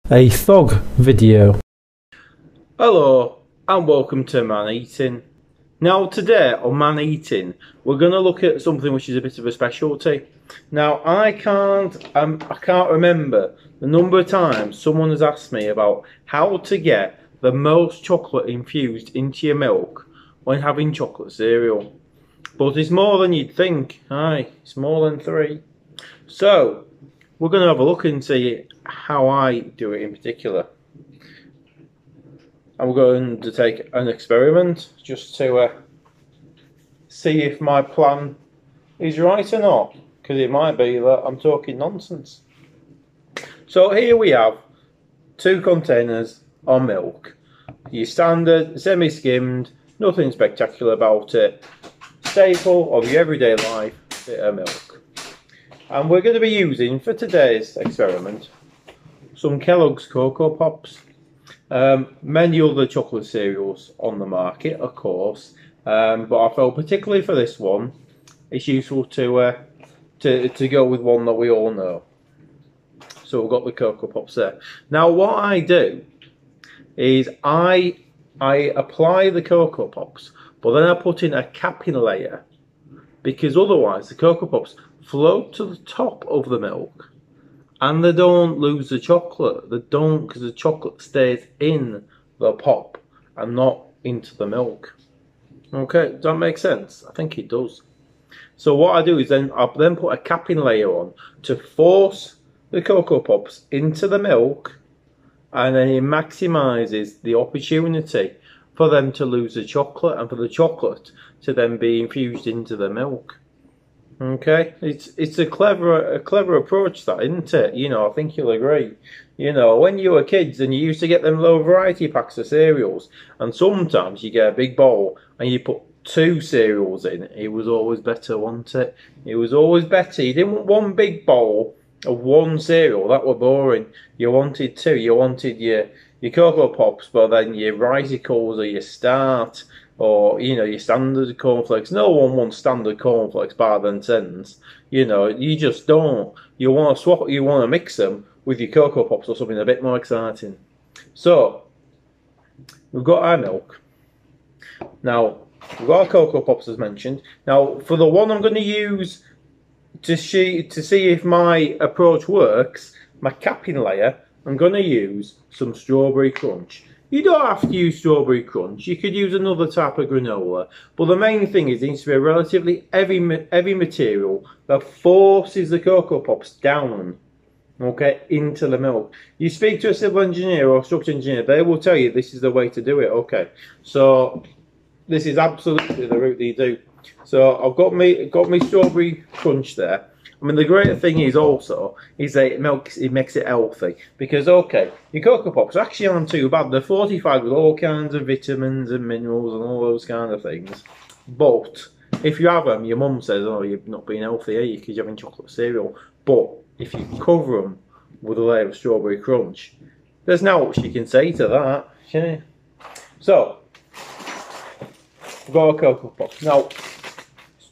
a thug video. Hello and welcome to Man Eating. Now today on Man Eating we're going to look at something which is a bit of a specialty. Now I can't remember the number of times someone has asked me about how to get the most chocolate infused into your milk when having chocolate cereal. But it's more than you'd think. Aye, it's more than 3. So we're going to have a look and see how I do it in particular. I'm going to take an experiment just to see if my plan is right or not, because it might be that I'm talking nonsense. So here we have 2 containers of milk. Your standard, semi-skimmed, nothing spectacular about it, staple of your everyday life bit of milk. And we're going to be using, for today's experiment, some Kellogg's Coco Pops. Many other chocolate cereals on the market, of course, but I felt particularly for this one, it's useful to go with one that we all know. So we've got the Coco Pops there. Now what I do is I apply the Coco Pops, but then I put in a capping layer, because otherwise the Coco Pops float to the top of the milk. And they don't lose the chocolate. They don't, because the chocolate stays in the pop and not into the milk. Okay, does that make sense? I think it does. So what I do is I then put a capping layer on to force the Coco Pops into the milk, and then it maximises the opportunity for them to lose the chocolate and for the chocolate to then be infused into the milk. Okay, it's a clever approach, that, isn't it? You know, I think you'll agree. You know, when you were kids and you used to get them low variety packs of cereals, and sometimes you get a big bowl and you put 2 cereals in, it was always better, wasn't it? It was always better. You didn't want one big bowl of 1 cereal, that were boring. You wanted 2. You wanted your Coco Pops, but then your Risicles or your Start, or, you know, your standard cornflakes. No one wants standard cornflakes bar than cents. You know, you just don't. You want to swap, you want to mix them with your Coco Pops or something a bit more exciting. So, we've got our milk. Now, we've got our Coco Pops as mentioned. Now, for the one I'm going to use to see if my approach works, my capping layer, I'm going to use some Strawberry Crunch. You don't have to use Strawberry Crunch, you could use another type of granola, but the main thing is it needs to be a relatively heavy material that forces the Coco Pops down, okay, into the milk. You speak to a civil engineer or structural engineer, they will tell you this is the way to do it, okay. So this is absolutely the route that you do. So I've got me Strawberry Crunch there. I mean, the great thing is also is that it makes it healthy, because okay, your Coco Pops actually aren't too bad. They're fortified with all kinds of vitamins and minerals and all those kind of things. But if you have them, your mum says, "Oh, you're not being healthy, are you? Because you're having chocolate cereal." But if you cover them with a layer of Strawberry Crunch, there's not much you can say to that. Yeah. So we've got our Coco Pops now.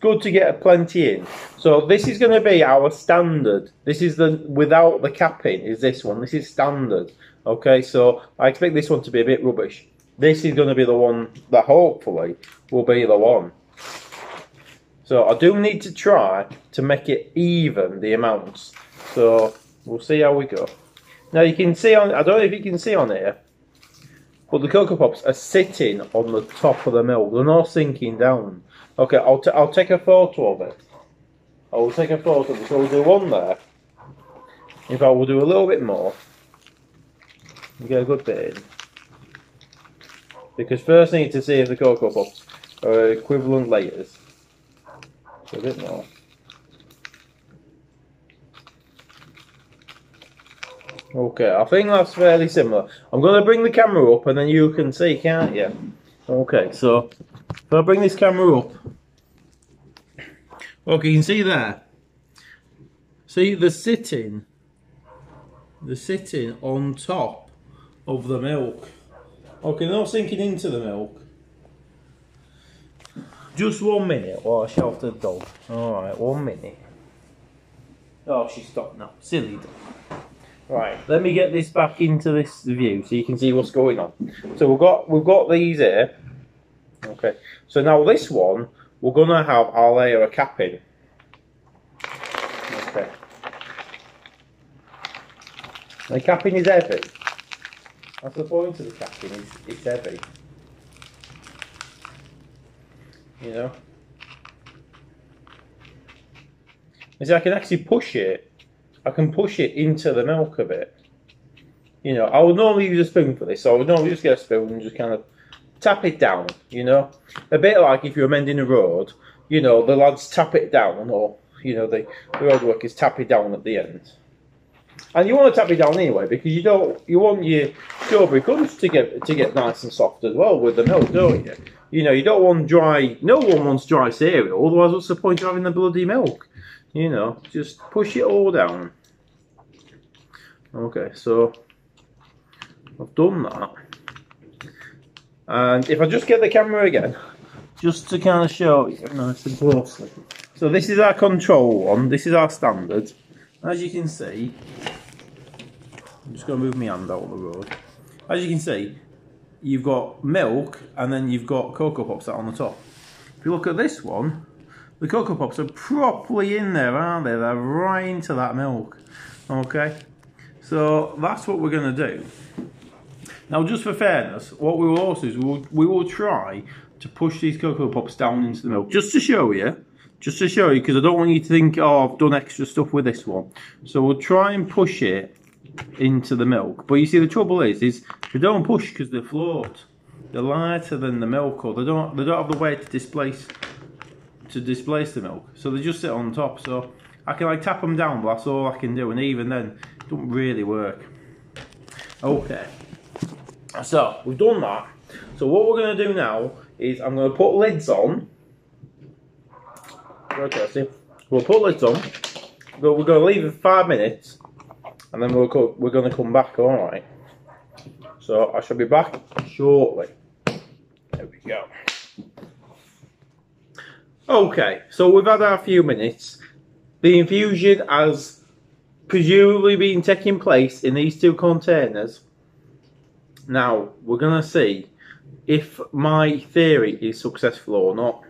Good to get plenty in. So this is going to be our standard. This is the without the capping is this one. This is standard. Okay, so I expect this one to be a bit rubbish. This is going to be the one that hopefully will be the one. So I do need to try to make it even the amounts. So we'll see how we go. Now you can see on, I don't know if you can see on here, but the Coco Pops are sitting on the top of the milk. They're not sinking down. Okay, I'll take a photo of it. I will take a photo of it. So we'll do one there. In fact, we'll do a little bit more. We'll get a good bit in. Because first I need to see if the Coco Pops are equivalent layers. So a bit more. Okay, I think that's fairly similar. I'm going to bring the camera up and then you can see, can't you? Okay, so if I bring this camera up, okay, you can see there. See, they're sitting on top of the milk. Okay, they're not sinking into the milk. Just 1 minute while I shout the dog. Alright, 1 minute. Oh, she stopped now. Silly dog. Right, let me get this back into this view so you can see what's going on. So we've got these here. Okay, so now this one we're gonna have our layer of capping. Okay. The capping is heavy. That's the point of the capping, it's heavy. You know? Is I can actually push it. I can push it into the milk a bit. You know, I would normally use a spoon for this, so I would normally just get a spoon and just kind of tap it down, you know? A bit like if you're mending a road, you know, the lads tap it down, or, you know, the road workers tap it down at the end. And you want to tap it down anyway, because you want your strawberry crunch to get nice and soft as well with the milk, don't you? You know, you don't want dry, no one wants dry cereal, otherwise what's the point of having the bloody milk? You know, just push it all down. Okay, so I've done that. And if I just get the camera again, just to kind of show you nice and closely. So this is our control one, this is our standard. As you can see, I'm just going to move my hand out of the road. As you can see, you've got milk and then you've got Cocoa Pops out on the top. If you look at this one, the Cocoa Pops are properly in there, aren't they? They're right into that milk. Okay, so that's what we're going to do. Now, just for fairness, what we will also do is we will try to push these Cocoa Pops down into the milk, just to show you, because I don't want you to think, oh, I've done extra stuff with this one. So we'll try and push it into the milk. But you see, the trouble is they don't push because they float. They're lighter than the milk, or they don't have the weight to displace the milk. So they just sit on top. So I can like tap them down, but that's all I can do, and even then, it don't really work. Okay. So we've done that. So what we're going to do now is I'm going to put lids on. Okay, see, we'll put lids on. We're going to leave it 5 minutes, and then we're going to come back. All right. So I shall be back shortly. There we go. Okay, so we've had our few minutes. The infusion has presumably been taking place in these two containers. Now, we're going to see if my theory is successful or not.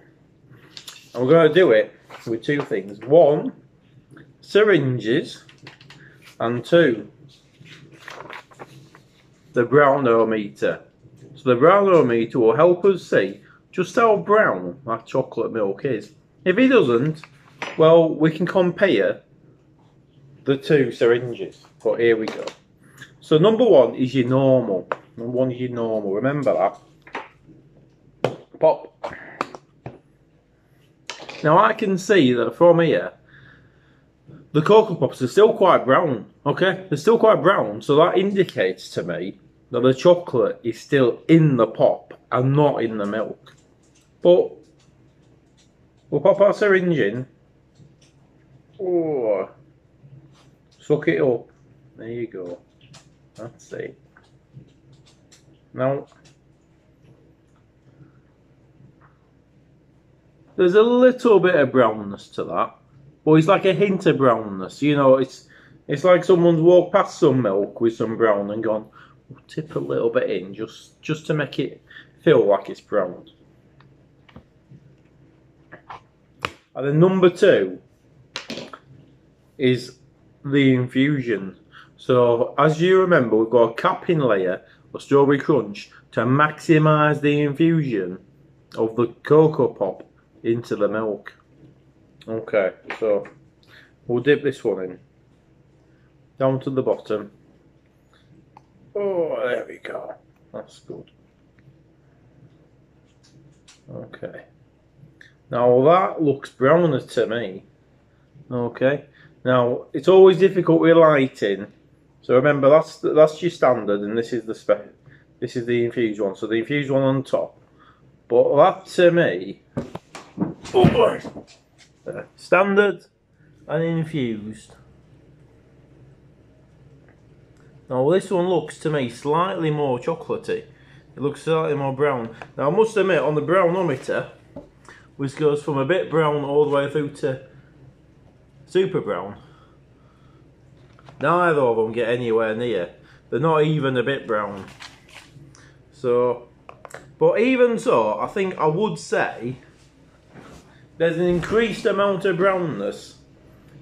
And we're going to do it with two things. One, syringes, and two, the brownometer. So the brownometer will help us see just how brown that chocolate milk is. If it doesn't, well, we can compare the two syringes. But here we go. So number one is your normal. Number one is your normal. Remember that. Pop. Now I can see that from here, the Cocoa Pops are still quite brown. Okay, they're still quite brown. So that indicates to me that the chocolate is still in the pop and not in the milk. But we'll pop our syringe in. Oh, suck it up. There you go. That's it. Now, there's a little bit of brownness to that, but it's like a hint of brownness. You know, it's like someone's walked past some milk with some brown and gone, we'll tip a little bit in just to make it feel like it's brown. And then number two is the infusion. So as you remember, we've got a capping layer of strawberry crunch to maximise the infusion of the Cocoa Pop into the milk. Okay, so we'll dip this one in down to the bottom. Oh, there we go. That's good. Okay. Now that looks browner to me. Okay. Now it's always difficult with lighting. So remember that's your standard, and this is the infused one. So the infused one on top. But that to me, standard and infused. Now this one looks to me slightly more chocolatey. It looks slightly more brown. Now I must admit, on the brownometer, which goes from a bit brown all the way through to super brown, Neither of them get anywhere near. They're not even a bit brown. So, but even so, I think I would say there's an increased amount of brownness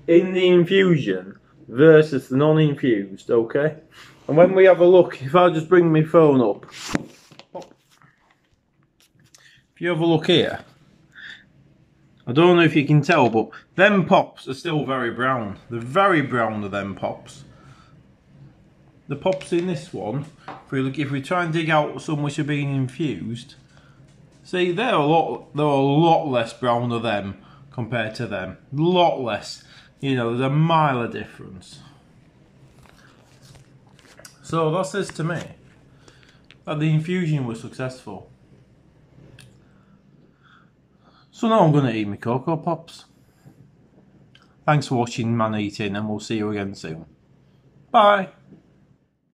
in the infusion versus the non-infused, okay? And when we have a look, if I just bring my phone up, if you have a look here, I don't know if you can tell, but them pops are still very brown. They're very brown, them pops. The pops in this one, if we try and dig out some which are being infused, see, they're a lot less brown than them compared to them. A lot less. You know, there's a mile of difference. So that says to me that the infusion was successful. So now I'm going to eat my Cocoa Pops. Thanks for watching Man Eating, and we'll see you again soon. Bye.